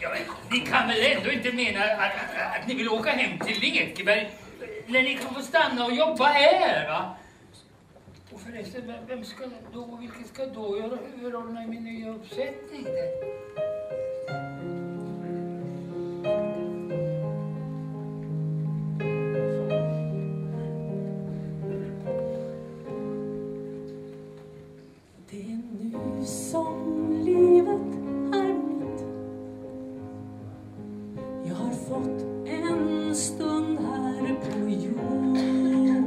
Ja, ni kan väl ändå inte mena att ni vill åka hem till Lekeberg när ni kan få stanna och jobba här, va? Och förresten, vilket ska då göra huvudrollerna i min nya uppsättning? Det är nu som livet är mitt. Jag har fått en stund här på jorden,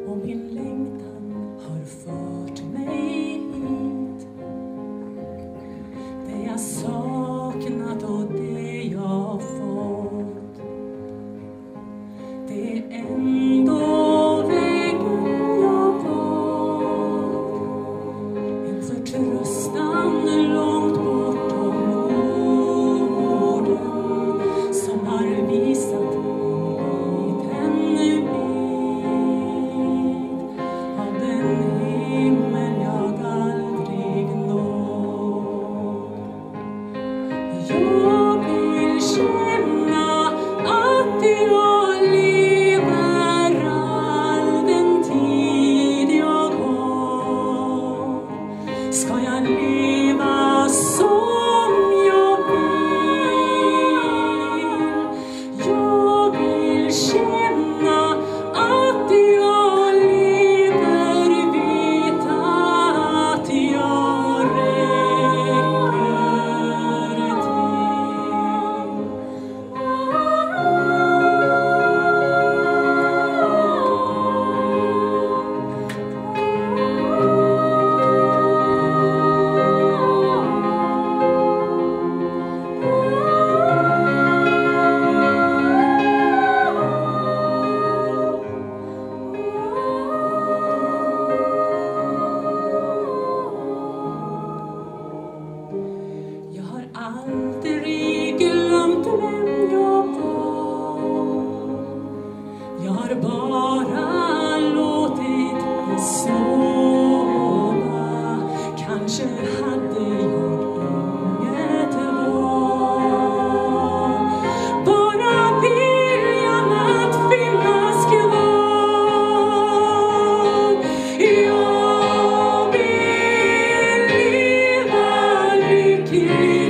och min längtan har fört mig hit. Det jag saknat och det jag fått, det är ändå vägen jag valt. En förtröstan långt bortom orden, som har visat en liten bit av den himmel jag aldrig nått. Jag vill känna att jag lever all den tid jag har. Ska jag leva som jag vill känna att jag lever, veta att jag räcker Jag har aldrig glömt vem jag var. Jag har bara låtit det sova. Kanske hade jag inget val. Bara viljan att finnas kvar. Jag vill leva lycklig.